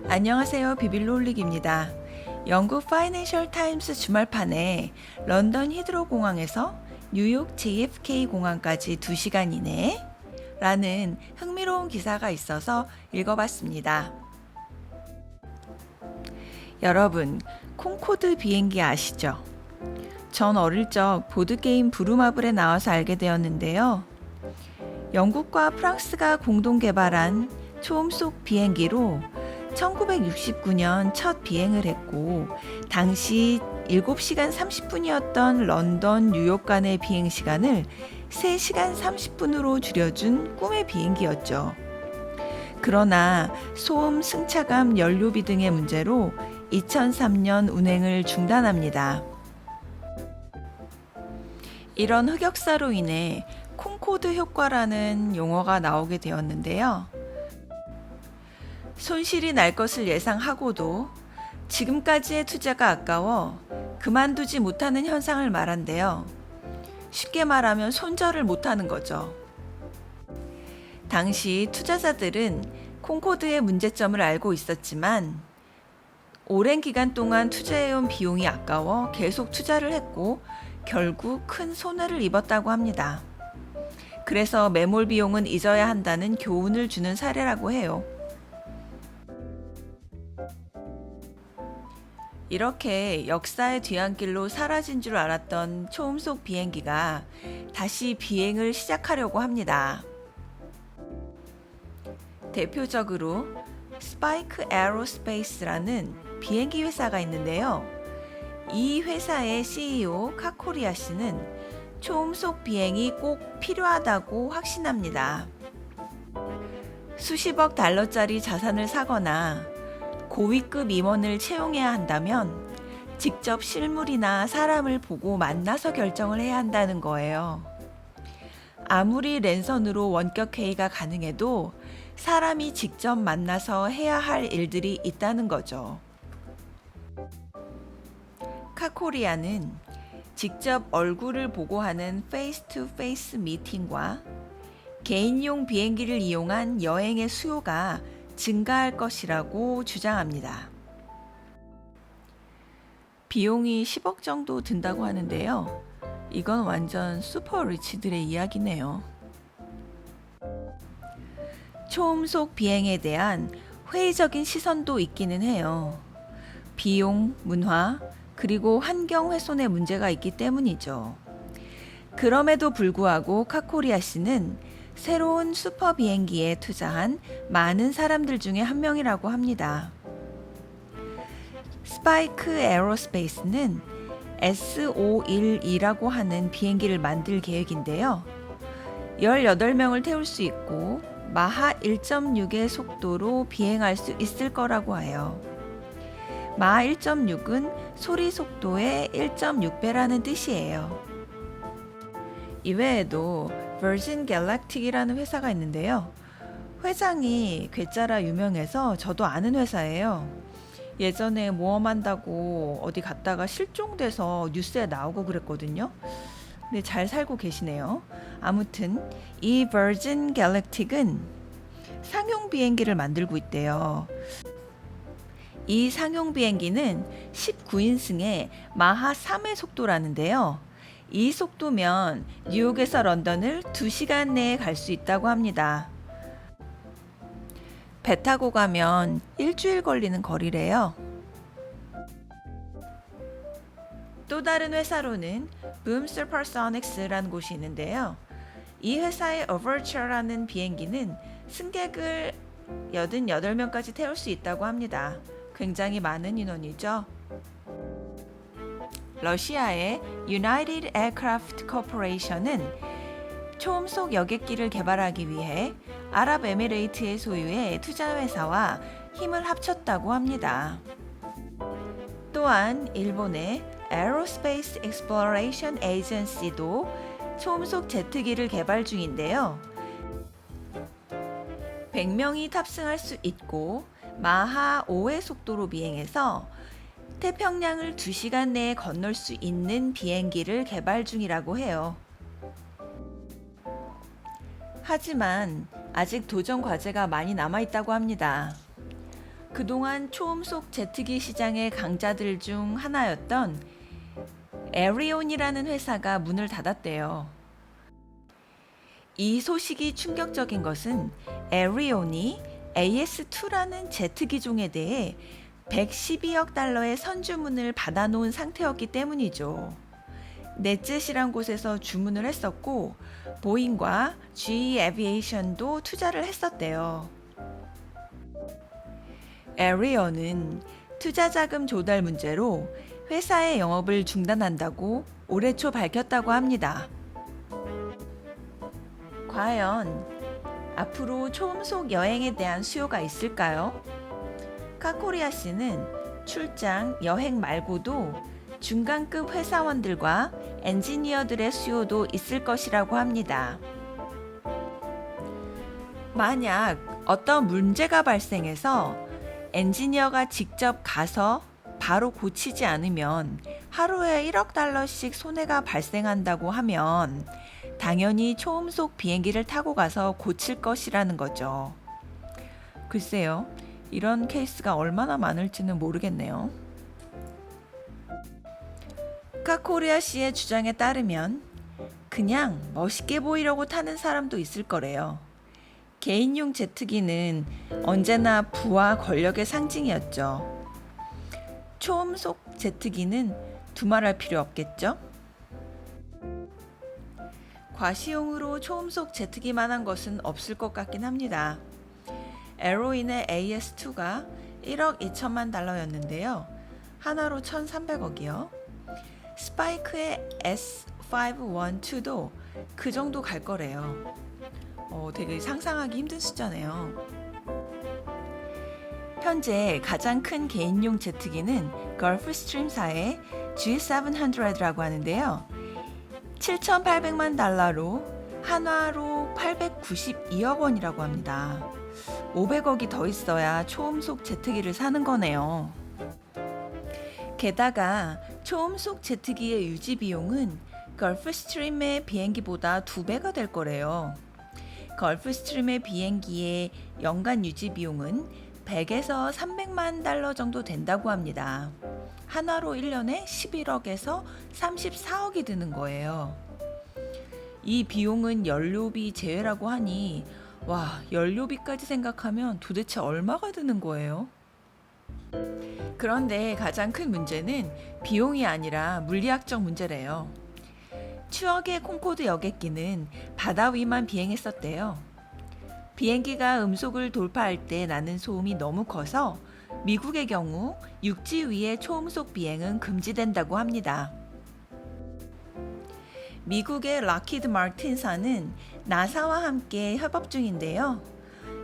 안녕하세요. 비빌로올릭입니다. 영국 파이낸셜 타임스 주말판에 런던 히드로 공항에서 뉴욕 JFK 공항까지 2시간 이내 라는 흥미로운 기사가 있어서 읽어봤습니다. 여러분, 콩코드 비행기 아시죠? 전 어릴 적 보드게임 부루마블에 나와서 알게 되었는데요. 영국과 프랑스가 공동 개발한 초음속 비행기로 1969년 첫 비행을 했고, 당시 7시간 30분이었던 런던 뉴욕 간의 비행 시간을 3시간 30분으로 줄여준 꿈의 비행기였죠. 그러나 소음, 승차감, 연료비 등의 문제로 2003년 운행을 중단합니다. 이런 흑역사로 인해 콩코드 효과라는 용어가 나오게 되었는데요. 손실이 날 것을 예상하고도 지금까지의 투자가 아까워 그만두지 못하는 현상을 말한대요. 쉽게 말하면 손절을 못하는 거죠. 당시 투자자들은 콩코드의 문제점을 알고 있었지만 오랜 기간 동안 투자해온 비용이 아까워 계속 투자를 했고 결국 큰 손해를 입었다고 합니다. 그래서 매몰 비용은 잊어야 한다는 교훈을 주는 사례라고 해요. 이렇게 역사의 뒤안길로 사라진 줄 알았던 초음속 비행기가 다시 비행을 시작하려고 합니다. 대표적으로 스파이크 에어로스페이스라는 비행기 회사가 있는데요. 이 회사의 CEO 카코리아 씨는 초음속 비행이 꼭 필요하다고 확신합니다. 수십억 달러짜리 자산을 사거나 고위급 임원을 채용해야 한다면 직접 실물이나 사람을 보고 만나서 결정을 해야 한다는 거예요. 아무리 랜선으로 원격 회의가 가능해도 사람이 직접 만나서 해야 할 일들이 있다는 거죠. 카코리아는 직접 얼굴을 보고 하는 페이스 투 페이스 미팅과 개인용 비행기를 이용한 여행의 수요가 증가할 것이라고 주장합니다. 비용이 10억 정도 든다고 하는데요. 이건 완전 슈퍼 리치들의 이야기네요. 초음속 비행에 대한 회의적인 시선도 있기는 해요. 비용, 문화, 그리고 환경 훼손의 문제가 있기 때문이죠. 그럼에도 불구하고 카코리아 씨는 새로운 슈퍼 비행기에 투자한 많은 사람들 중에 한 명이라고 합니다. 스파이크 에어로스페이스는 S512라고 하는 비행기를 만들 계획인데요. 18명을 태울 수 있고 마하 1.6의 속도로 비행할 수 있을 거라고 해요. 마하 1.6은 소리 속도의 1.6배라는 뜻이에요. 이외에도 버진 갤럭틱이라는 회사가 있는데요. 회장이 괴짜라 유명해서 저도 아는 회사예요. 예전에 모험한다고 어디 갔다가 실종돼서 뉴스에 나오고 그랬거든요. 근데 잘 살고 계시네요. 아무튼 이 버진 갤럭틱은 상용 비행기를 만들고 있대요. 이 상용 비행기는 19인승의 마하 3의 속도라는데요. 이 속도면 뉴욕에서 런던을 2시간 내에 갈 수 있다고 합니다. 배 타고 가면 일주일 걸리는 거리래요. 또 다른 회사로는 Boom Supersonics라는 곳이 있는데요. 이 회사의 Overture라는 비행기는 승객을 88명까지 태울 수 있다고 합니다. 굉장히 많은 인원이죠. 러시아의 United Aircraft Corporation은 초음속 여객기를 개발하기 위해 아랍에미레이트의 소유의 투자회사와 힘을 합쳤다고 합니다. 또한 일본의 Aerospace Exploration Agency도 초음속 제트기를 개발 중인데요. 100명이 탑승할 수 있고 마하 5의 속도로 비행해서 태평양을 2시간 내에 건널 수 있는 비행기를 개발 중이라고 해요. 하지만 아직 도전 과제가 많이 남아 있다고 합니다. 그동안 초음속 제트기 시장의 강자들 중 하나였던 에리온이라는 회사가 문을 닫았대요. 이 소식이 충격적인 것은 에리온이 AS2라는 제트 기종에 대해 112억 달러의 선주문을 받아놓은 상태였기 때문이죠. 넷젯이란 곳에서 주문을 했었고 보잉과 GE 에비에이션도 투자를 했었대요. 에리온은 투자 자금 조달 문제로 회사의 영업을 중단한다고 올해 초 밝혔다고 합니다. 과연 앞으로 초음속 여행에 대한 수요가 있을까요? 카코리아 씨는 출장, 여행 말고도 중간급 회사원들과 엔지니어들의 수요도 있을 것이라고 합니다. 만약 어떤 문제가 발생해서 엔지니어가 직접 가서 바로 고치지 않으면 하루에 1억 달러씩 손해가 발생한다고 하면 당연히 초음속 비행기를 타고 가서 고칠 것이라는 거죠. 글쎄요, 이런 케이스가 얼마나 많을지는 모르겠네요. 카코리아 씨의 주장에 따르면 그냥 멋있게 보이려고 타는 사람도 있을 거래요. 개인용 제트기는 언제나 부와 권력의 상징이었죠. 초음속 제트기는 두말할 필요 없겠죠? 과시용으로 초음속 제트기만 한 것은 없을 것 같긴 합니다. 에로인의 AS2가 1억 2천만 달러였는데요. 하나로 1,300억이요. 스파이크의 S512도 그 정도 갈 거래요. 되게 상상하기 힘든 숫자네요. 현재 가장 큰 개인용 제트기는 걸프스트림사의 G700라고 하는데요. 7,800만 달러로 한화로 892억 원이라고 합니다. 500억이 더 있어야 초음속 제트기를 사는 거네요. 게다가 초음속 제트기의 유지 비용은 걸프스트림의 비행기보다 2배가 될 거래요. 걸프스트림의 비행기의 연간 유지 비용은 100에서 300만 달러 정도 된다고 합니다. 한화로 1년에 11억에서 34억이 드는 거예요. 이 비용은 연료비 제외라고 하니 연료비까지 생각하면 도대체 얼마가 드는 거예요? 그런데 가장 큰 문제는 비용이 아니라 물리학적 문제래요. 추억의 콩코드 여객기는 바다 위만 비행했었대요. 비행기가 음속을 돌파할 때 나는 소음이 너무 커서 미국의 경우 육지 위의 초음속 비행은 금지된다고 합니다. 미국의 락히드 마틴사는 나사와 함께 협업 중인데요.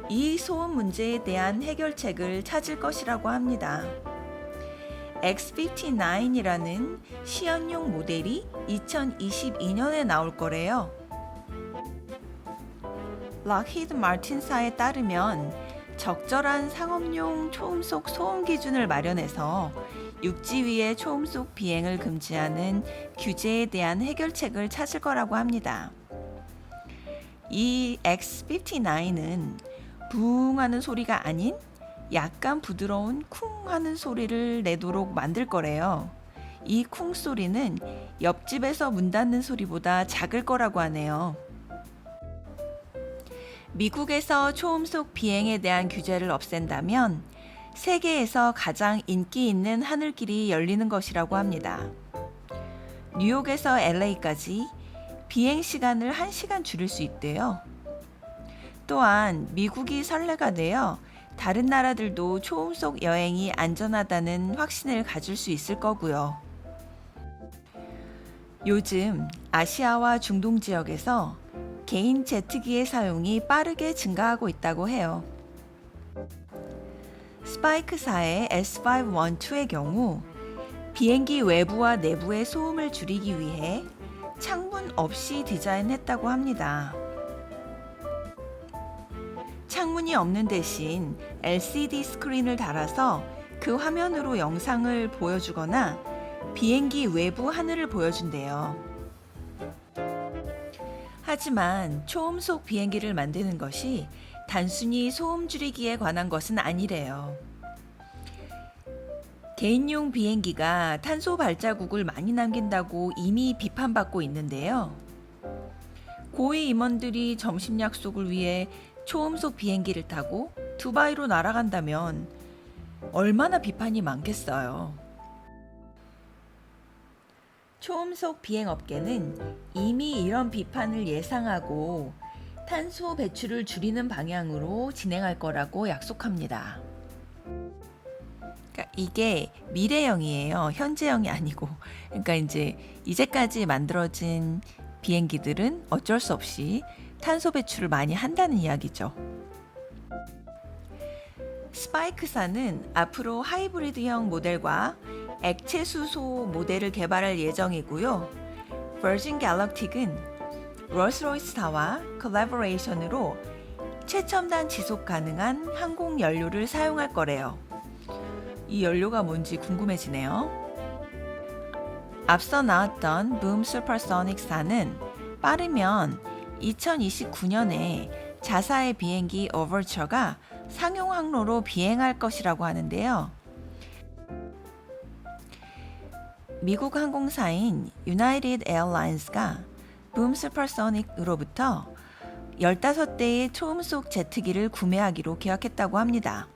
이 소음 문제에 대한 해결책을 찾을 것이라고 합니다. X-59이라는 시연용 모델이 2022년에 나올 거래요. 락히드 마틴사에 따르면 적절한 상업용 초음속 소음 기준을 마련해서 육지 위의 초음속 비행을 금지하는 규제에 대한 해결책을 찾을 거라고 합니다. 이 X-59은 붕 하는 소리가 아닌 약간 부드러운 쿵 하는 소리를 내도록 만들 거래요. 이 쿵 소리는 옆집에서 문 닫는 소리보다 작을 거라고 하네요. 미국에서 초음속 비행에 대한 규제를 없앤다면 세계에서 가장 인기 있는 하늘길이 열리는 것이라고 합니다. 뉴욕에서 LA까지 비행 시간을 1시간 줄일 수 있대요. 또한 미국이 선례가 되어 다른 나라들도 초음속 여행이 안전하다는 확신을 가질 수 있을 거고요. 요즘 아시아와 중동 지역에서 개인 제트기의 사용이 빠르게 증가하고 있다고 해요. 스파이크사의 S512의 경우 비행기 외부와 내부의 소음을 줄이기 위해 창문 없이 디자인했다고 합니다. 창문이 없는 대신 LCD 스크린을 달아서 그 화면으로 영상을 보여주거나 비행기 외부 하늘을 보여준대요. 하지만 초음속 비행기를 만드는 것이 단순히 소음 줄이기에 관한 것은 아니래요. 개인용 비행기가 탄소 발자국을 많이 남긴다고 이미 비판받고 있는데요. 고위 임원들이 점심 약속을 위해 초음속 비행기를 타고 두바이로 날아간다면 얼마나 비판이 많겠어요. 초음속 비행업계는 이미 이런 비판을 예상하고 탄소 배출을 줄이는 방향으로 진행할 거라고 약속합니다. 그러니까 이게 미래형이에요. 현재형이 아니고. 그러니까 이제까지 만들어진 비행기들은 어쩔 수 없이 탄소 배출을 많이 한다는 이야기죠. 스파이크사는 앞으로 하이브리드형 모델과 액체 수소 모델을 개발할 예정이고요. 버진 갤럭틱은 롤스로이스사와 콜라보레이션으로 최첨단 지속 가능한 항공 연료를 사용할 거래요. 이 연료가 뭔지 궁금해지네요. 앞서 나왔던 붐 슈퍼소닉사는 빠르면 2029년에 자사의 비행기 어버처가 상용 항로로 비행할 것이라고 하는데요. 미국 항공사인 유나이티드 에어라인스가 붐 슈퍼소닉으로부터 15대의 초음속 제트기를 구매하기로 계약했다고 합니다.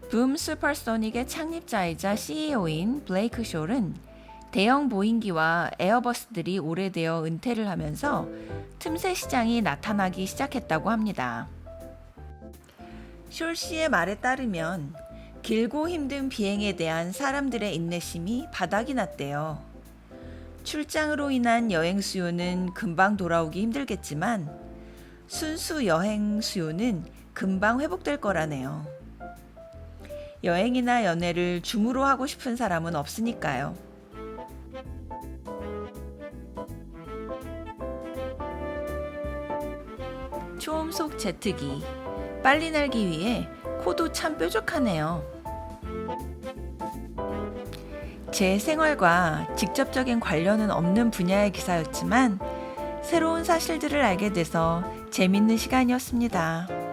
붐 슈퍼소닉의 창립자이자 CEO인 블레이크 숄은 대형 보잉기와 에어버스들이 오래되어 은퇴를 하면서 틈새 시장이 나타나기 시작했다고 합니다. 숄 씨의 말에 따르면 길고 힘든 비행에 대한 사람들의 인내심이 바닥이 났대요. 출장으로 인한 여행 수요는 금방 돌아오기 힘들겠지만 순수 여행 수요는 금방 회복될 거라네요. 여행이나 연애를 줌으로 하고 싶은 사람은 없으니까요. 초음속 제트기 빨리 날기 위해 코도 참 뾰족하네요. 제 생활과 직접적인 관련은 없는 분야의 기사였지만 새로운 사실들을 알게 돼서 재밌는 시간이었습니다.